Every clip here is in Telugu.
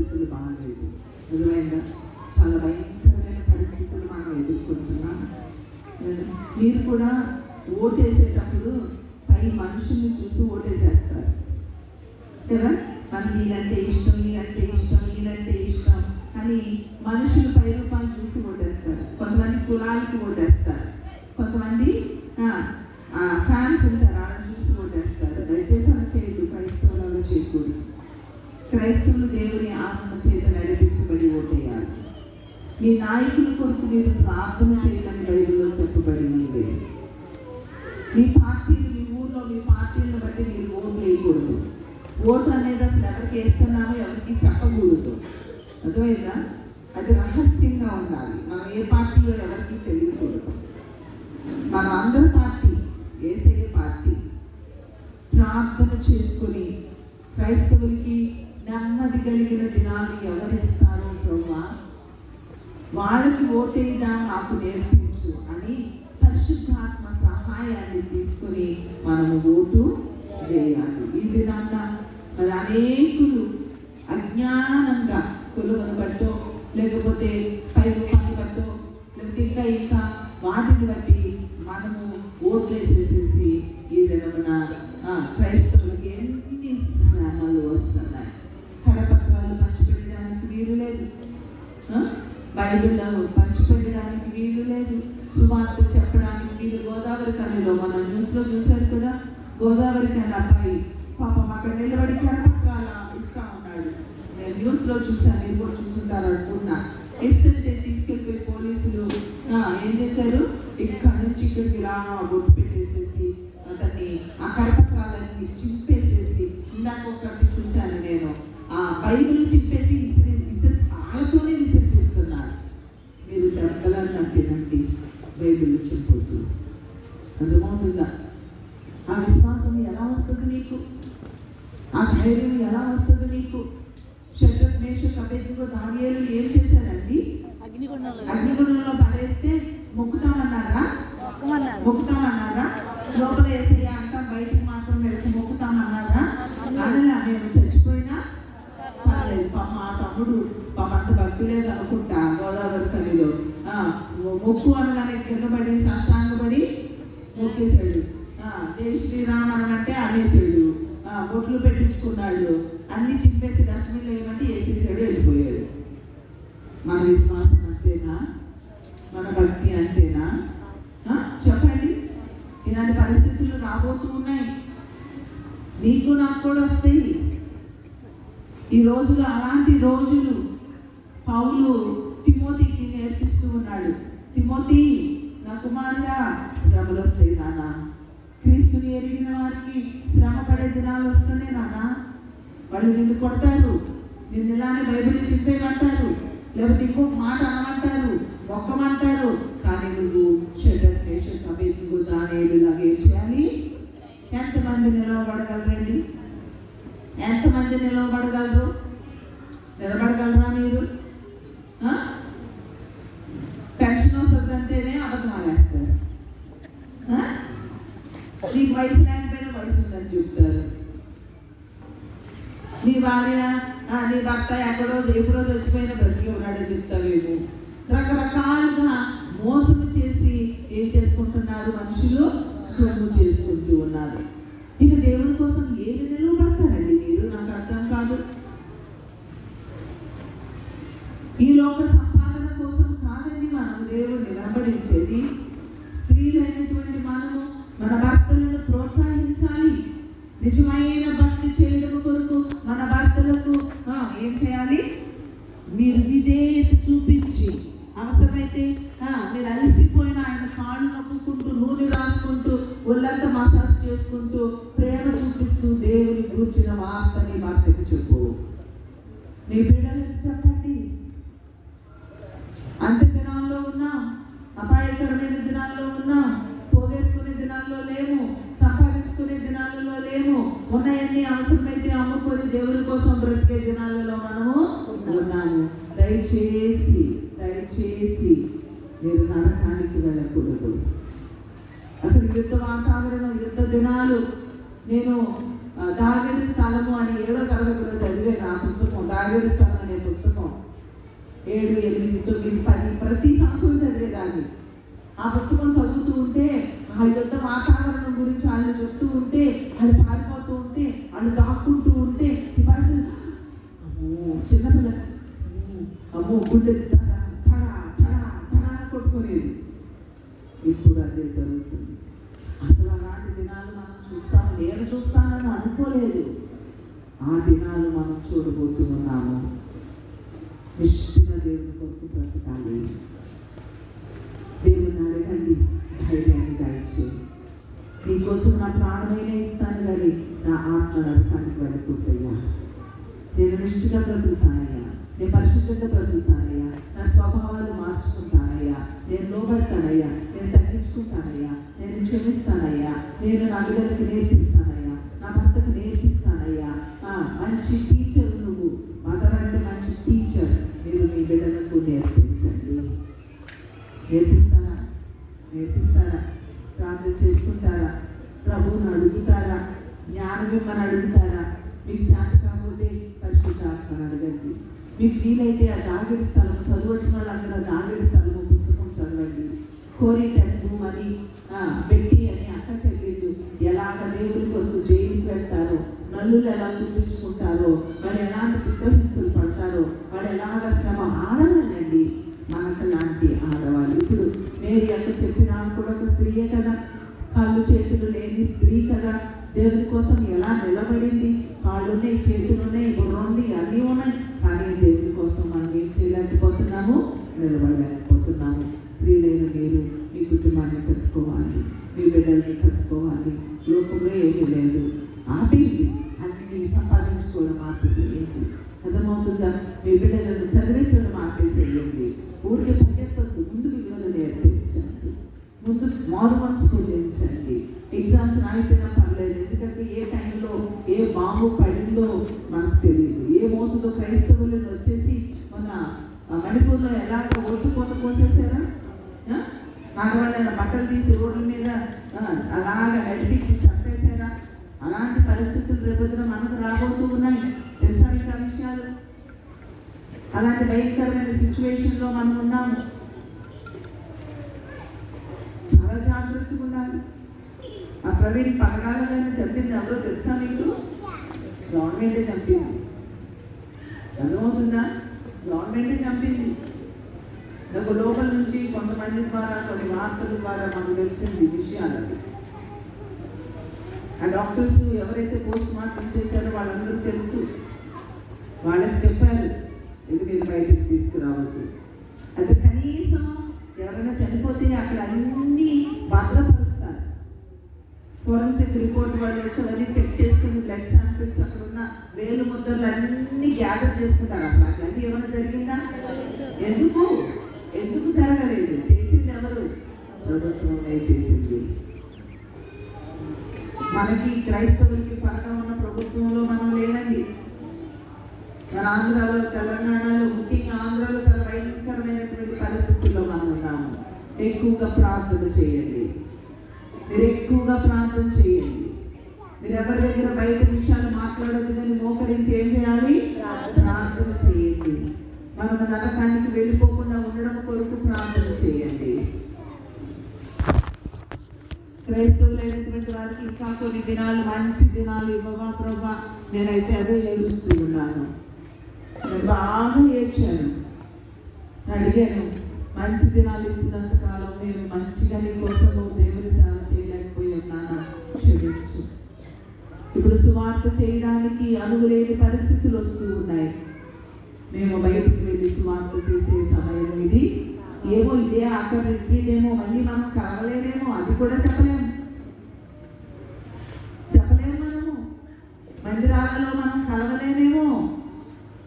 పరిస్థితులు బాగలేదు. నిజమైందా? చాలా భయంకరమైన పరిస్థితులు మనం ఎదుర్కొంటున్నాం. మీరు కూడా ఓటేసేటప్పుడు పై మనుషుల్ని చూసి ఓటేసేస్తారు కదా. మనకి ఈయనంటే ఇష్టం, ఈయనంటే ఇష్టం, ఈయనంటే ఇష్టం అని మనుషులు పై రూపాలు చూసి ఓటేస్తారు. కొంతమంది కులాలకి ఓటేస్తారు, కొంతమంది ఫ్యాన్స్ ఉంటారు, వాళ్ళని చూసి ఓటేస్తారు. దయచేసి అలా చేయదు, క్రైస్తవులలో చేయకూడదు. క్రైస్తవులు దేవుని ఆత్మ చేత నడిపించబడి ఓటేయాలి. మీ నాయకుల కొరకు మీరు ప్రార్థన చేయమని బైబిల్లో చెప్పబడి ఉంది. మీ పార్టీలు, మీ ఊర్లో మీ పార్టీలను బట్టి మీరు ఓట్లు వేయకూడదు. ఓటు అనేది అసలు ఎవరికి వేస్తున్నామో ఎవరికి చెప్పకూడదు. అర్థమైందా? అది రహస్యంగా ఉండాలి. మనం ఏ పార్టీలో ఎవరికి తెలియకూడదు. మనం అందరి పార్టీ యేసయ్య పార్టీ. ప్రార్థన చేసుకుని క్రైస్తవులకి నెమ్మది కలిగిన దినాలు ఎవరిస్తారో ప్రభువా వాళ్ళకి ఓటేదా నాకు నేర్పించు అని పరిశుద్ధాత్మ సహాయాన్ని తీసుకుని మనము ఓటు వేయాలి. ఈ దినాన్న మరి అనేకులు అజ్ఞానంగా కొలువను బట్టో లేకపోతే పై రూపాన్ని బట్టో లేకపోతే ఇంకా వాటిని బట్టి మనము ఓట్లు వేసేసేసి ఈ దినమున క్రైస్తవులకి ఎన్ని శ్రమలు వస్తున్నాయి. కరపత్రాలు పంచిపెట్టడానికి వీలు లేదు, బైబిల్లో పంచిపెట్టడానికి వీలు లేదు, సువార్త చెప్పడానికి వీలు. గోదావరి కనిలో మనం న్యూస్లో చూశారు కదా, గోదావరి కని అబ్బాయి పాపం అక్కడ నిలబడి కరపత్రాలు ఇస్తా ఉన్నాడు. నేను న్యూస్లో చూశాను, మీరు కూడా చూసుంటారు అనుకున్నా. ఇస్తుంటే తీసుకెళ్ళిపోయి పోలీసులు ఏం చేశారు, ఇక్కడ నుంచి ఇక్కడికి ఇలా బొట్టు పెట్టేసేసి అతన్ని ఆ కరపత్రాలన్నీ చింపేసేసి, ఇందాక ఒకటి చూశాను నేను, ఆ బైబిల్ చింపేసి వాళ్ళతోనే విసిరిపిస్తున్నాడు. మీరు పెద్దలను తినండి, బైబిల్ చింపొద్దు. అర్థమవుతుందా? ఆ విశ్వాసం ఎలా వస్తుంది మీకు? ఆ ధైర్యం ఎలా వస్తుంది మీకు? షడ్రక్ మేషక్ అబేద్నెగో దానియేలు ఏం చేశారండి? అగ్నిగుండంలో పడేస్తే మొక్కుతామన్నారా? లోపల యేసయ్య అంటాం, బయటికి మాత్రం వెళ్తే మొక్కుతామన్నారా? అలా మేము చచ్చిపోయినా పర్లేదు. మా తమ్ముడు అంత భక్తి లేదు అనుకుంటా, గోదావరి కనిలో మొక్కు అనగానే కింద పడి సాష్టాంగపడి మొక్కేశాడు. జై శ్రీరామ్ అనంటే అనేసాడు, బొట్లు పెట్టించుకున్నాడు, అన్ని చింపేసి డస్ట్బిన్లో ఏమంటే వేసేసాడు, వెళ్ళిపోయాడు. మన విశ్వాసం అంతేనా? మన భక్తి అంతేనా? చెప్పండి. ఇలాంటి పరిస్థితులు రాబోతూ ఉన్నాయి, నీకు నాకు కూడా వస్తాయి. ఈ రోజులు అలాంటి రోజులు. పౌలు తిమోతికి నేర్పిస్తూ ఉన్నాడు, తిమోతి నా కుమారుడా, శ్రమలు వస్తాయి నాన్న. క్రీస్తుని ఎరిగిన వారికి శ్రమ పడే దినాలు వస్తున్నాయి నాన్న. వాళ్ళు నిన్ను కొడతారు, నిన్ను ఇలానే బైబిల్ చింపేయమంటారు, లేకపోతే ఇంకొక మాట అనమంటారు, మొక్కమంటారు. కానీ నువ్వు షడ్రక్ మేషక్ అబేద్నెగో దానియేలు లాగా ఏం చేయాలి? ఎంతమంది నిలవబడగలరండి? ఎంతమంది నిలవబడగలరు? నిలబడగలరా మీరు? పెన్షన్ వస్తుందంటేనే అబద్ధం వేస్తారు. నీకు వయసు లేకపోయినా వయసు ఉందని చెప్తారు. నీ భార్య నీ భర్త ఎప్పుడో చచ్చిపోయినా బ్రతికి ఉన్నాడని చెప్తావేమో. రకరకాలుగా మోసం చేసి ఏం చేసుకుంటున్నారు మనుషులు? సొమ్ము చేసుకుంటూ ఉన్నారు. ఇక దేవుని కోసం ఏమి నిలవబడతారండి మీరు? నాకు అర్థం కాదు. ఈ లోక సంపాదన కోసం కాదండి మనం దేవుడు నిలబడించేది. స్త్రీలైనటువంటి మనము మన భర్తలను ప్రోత్సహించాలి. నిజమైన భక్తి చేయడం కొరకు మన భర్తలకు ఏం చేయాలి? మీరు విధేయత చూపించి, అవసరమైతే మీరు అలసిపోయిన ఆయన కాళ్ళు నొక్కుంటూ, నూనె రాసుకుంటూ, ఒళ్ళంతా మసాజ్ చేసుకుంటూ, ప్రేమ చూపిస్తూ దేవుని కూర్చిన వార్త నీ భర్తకి చెప్పు, నీ బిడ్డలకు చెప్పండి. అంత్య దినాల్లో ఉన్నాం, అపాయకరమైన దినాల్లో ఉన్నాం, పోగేసుకునే దినాల్లో లేము, సంపాదించుకునే దినాలలో లేము. ఉన్నాయన్నీ అవసరమైతే అమ్ముకొని దేవుని కోసం బ్రతికే దినాలలో మనము ఉన్నాము. దయచేసి మీరు నరకానికి వెళ్ళకూడదు. అసలు యుద్ధ వాతావరణం, యుద్ధ దినాలు. నేను దాగడి స్థలము అని 7వ తరగతిలో చదివే నా పుస్తకం. దాగడి స్థలం అనే 7, 8, 9, 10 ప్రతి సంవత్సరం చదివేదాన్ని. ఆ పుస్తకం చదువుతూ ఉంటే ఆ యుద్ధ వాతావరణం గురించి వాళ్ళు చెప్తూ ఉంటే, వాళ్ళు పారిపోతూ ఉంటే, వాళ్ళు దాక్కుంటూ ఉంటే ఈ పరిస్థితి చిన్నపిల్ల అమ్మో గుండె తడా తడా తడా తడా కొట్టుకునేది. ఇప్పుడు అదే జరుగుతుంది. అసలు అలాంటి దినాలు మనం చూస్తాము, నేను చూస్తానని అనుకోలేదు. ఆ దినాలు మనం చూడబోతూ ఉన్నాము. నిష్ఠగా దేవుని కొరకు బ్రతకాలి. దేవుని అడగండి, ధైర్యాన్ని దయచేయండి. నీకోసం నా ప్రాణమైనా ఇస్తాను కానీ నా ఆత్మ నరకానికి వెళ్ళిపోతాయా. నేను నిష్ఠగా బ్రతుకుతానయ్యా, నేను పరిశుద్ధంగా బ్రతుకుతానయ్యా, నా స్వభావాలు మార్చుకుంటానయ్యా, నేను లోబడతానయ్యా, నేను తగ్గించుకుంటానయ్యా, నేను క్షమిస్తానయ్యా, నేను నా బిడ్డలకు నేర్పిస్తానయ్యా, నా భర్తకు నేర్పిస్తానయ్యా. మంచి టీచర్ నువ్వు, మదర్ అంటే మంచి టీచర్. మీరు మీ బిడ్డలకు నేర్పించండి. నేర్పిస్తారా? ప్రార్థన చేసుకుంటారా? ప్రభువుని అడుగుతారా? జ్ఞానం ఇమ్మని అడుగుతారా? మీకు చేత కాకపోతే పరిశుద్ధాత్మని అడగండి. మీకు వీలైతే ఆ దాగిడి స్థలము, చదువచ్చిన వాళ్ళందరూ ఆ దాగిడి స్థలము పుస్తకం చదవండి. కోరి టెంపు అని పెట్టి అని అక్క చెల్లెళ్ళు ఎలాగ దేవుని కొరకు జైలుకి వెళ్తారో, నల్లులు ఎలా గుర్తించుకుంటారో, వాళ్ళు ఎలాంటి చిత్రహింసలు పడతారో, వాళ్ళు ఎలాగ శ్రమ. ఆడవాళ్ళండి మనకు లాంటి ఆడవాళ్ళు. ఇప్పుడు మేరీ అక్క చెప్పినా కూడా ఒక స్త్రీయే కదా, కాళ్ళు చేతులు లేని స్త్రీ కదా. దేవుని కోసం ఎలా నిలబడింది. కాళ్ళు ఉన్నాయి, చేతులు ఉన్నాయి, బుర్ర ఉంది, అన్నీ ఉన్నాయి. కానీ దేవుని కోసం మనం ఏం చేయలేకపోతున్నాము, నిలబడలేకపోతున్నాము. స్త్రీలైన మీరు మీ కుటుంబాన్ని కట్టుకోవాలి, మీ బిడ్డల్ని కట్టుకోవాలి. లోకంలో ఏమీ లేదు, ఆపేయండి. అన్ని సంపాదించుకోవడం ఆపేసేయండి. అర్థమవుతుందా? మీ బిడ్డలను చదివించడం ఆపేసేయండి. ఊరికి పరిగెత్తొద్దు, ముందుకు విలువలు నేర్పించండి, ముందు మారు మనసు పొందించండి. ఎగ్జామ్స్ రాయిపోయినా పర్లేదు, ఎందుకంటే ఏ టైంలో ఏ బాంబు పడిందో మనకు తెలియదు, ఏమవుతుందో. క్రైస్తవులను వచ్చేసి మన మణిపూర్లో ఎలాగ ఓచుకోత పోసేసారా, మగవాళ్ళ బట్టలు తీసి రోడ్ల మీద అలాగ నడిపించి చంపేశారా. అలాంటి పరిస్థితులు రేపొద్దున మనకు రాబోతూ ఉన్నాయి. తెలుసా మీకు ఆ విషయాలు? అలాంటి భయంకరమైన సిచ్యువేషన్లో మనం ఉన్నాము. చాలా జాగ్రత్తగా ఉండాలి. ఆ ప్రవీణ్ పథకాలను చంపింది ఎవరో తెలుసా మీకు? గవర్నమెంటే చంపింది. అర్థమవుతుందా? గవర్నమెంటే చంపింది. నాకు లోపల నుంచి కొంతమంది ద్వారా, కొన్ని వార్తల ద్వారా మనకు తెలిసింది విషయాలు. ఆ డాక్టర్స్ ఎవరైతే పోస్ట్ మార్టం చేశారో వాళ్ళందరూ తెలుసు. వాళ్ళకి చెప్పారు, ఇది మీరు బయటకు తీసుకురావద్దు. అయితే కనీసం ఎవరైనా చనిపోతే అక్కడ అన్నీ భద్రపరుస్తారు. ఫోరెన్సిక్ రిపోర్ట్ వాళ్ళు వచ్చి అవన్నీ చెక్ చేసుకుని బ్లడ్ శాంపిల్స్ అక్కడ ఉన్న వేలు ముద్దలు అన్నీ గ్యాదర్ చేసుకుంటారు. అసలు అట్లాంటి ఏమైనా జరిగిందా? ఎందుకు జరగలేదు? చేసింది ఎవరు? ప్రభుత్వమే చేసింది. మనకి క్రైస్తవులకి పరగా ఉన్న ప్రభుత్వంలో మనం లేనండి. మన ఆంధ్రాలో, తెలంగాణలో, ముఖ్యంగా ఆంధ్రాలో చాలా భయంకరమైనటువంటి పరిస్థితుల్లో మనం ఉన్నాము. ఎక్కువగా ప్రార్థన చేయండి. మీరు ఎక్కువగా ప్రార్థన చేయండి. మీరు ఎవరి దగ్గర బయట విషయాలు మాట్లాడదు కానీ మోకరించి ఏం చేయాలి? ప్రార్థన చేయండి. మనం నరకానికి వెళ్ళిపోకుండా ఉండడం కొరకు ప్రార్థన చేయండి. క్రైస్తవులైనటువంటి వారికి ఇంకా కొన్ని దినాలు, మంచి దినాలు ఇవ్వవా ప్రభా? నేనైతే అదే ఏడుస్తూ ఉన్నాను. నేను బాగా ఏడ్చాను, అడిగాను, మంచి దినాలు ఇచ్చినంత కాలం నేను మంచిగా నీ కోసము దేవుని సేవ చేయలేకపోయి ఉన్నాను, క్షమించు. ఇప్పుడు సువార్త చేయడానికి అనువులేని పరిస్థితులు వస్తూ ఉన్నాయి. మేము బయటకు వెళ్ళి సువార్త చేసే సమయం ఇది. ఏమో ఇదే ఆఖరి రిట్రీట్ ఏమో, మళ్ళీ మనం కలవలేమేమో, అది కూడా చెప్పలేము. మనము మందిరాలలో మనం కలవలేమేమో,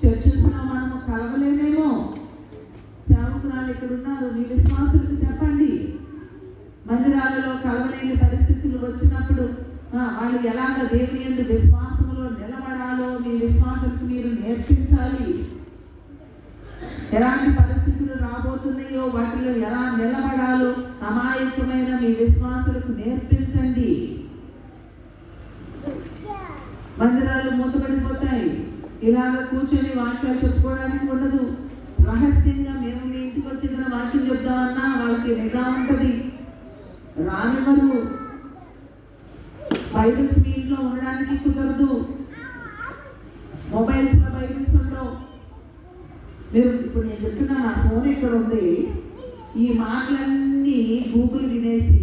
చర్చెస్లో మనము కలవలేమేమో. సేవకురాలు ఇక్కడ ఉన్నారు, మీ విశ్వాసులకు చెప్పండి. మందిరాలలో కలవలేని పరిస్థితులు వచ్చినప్పుడు వాళ్ళు ఎలాగ దేవుని యందు విశ్వాసంలో నిలబడాలో మీ విశ్వాసులకు మీరు నేర్పించాలి. ఎలాంటి పరిస్థితులు రాబోతున్నాయో వాటిలో ఎలా నిలబడాలో అమాయకమైన మీ విశ్వాసులకు నేర్పించండి. మందిరాలు మూతపడిపోతాయి. ఇలాగ కూర్చొని వాక్యాలు చెప్పుకోవడానికి ఉండదు. రహస్యంగా మేము మీ ఇంటికి వచ్చేదన్న వాక్యం చెప్దామన్నా వాళ్ళకి నిఘా ఉంటుంది, రానివ్వరు. బైబిల్స్ మీ ఇంట్లో ఉండడానికి కుదరదు, మొబైల్స్లో బైబిల్స్ ఉండవు. మీరు ఇప్పుడు నేను చెప్తున్నా, నా ఫోన్ ఎక్కడ ఉంది, ఈ మాటలన్నీ గూగుల్ వినేసి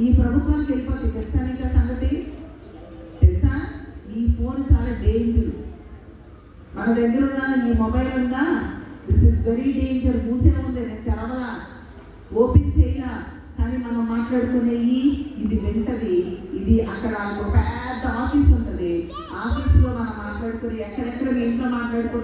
ఈ ప్రభుత్వానికి వెళ్ళిపోతాయి. తెలుసా మీకు ఆ సంగతి? తెలుసా? ఈ ఫోన్ చాలా డేంజర్. మన దగ్గర ఉన్న ఈ మొబైల్ ఉందా, దిస్ ఇస్ వెరీ డేంజర్. మూసే ఉంది, నేను తెరవలా, ఓపెన్ చేయలా, కానీ మనం మాట్లాడుకునేవి ఇది వింటది. ఇది అక్కడ ఒక పెద్ద ఆఫీస్ ఉంటుంది, ఆఫీస్లో మనం మాట్లాడుకుని ఎక్కడెక్కడ మీ ఇంట్లో మాట్లాడుకుని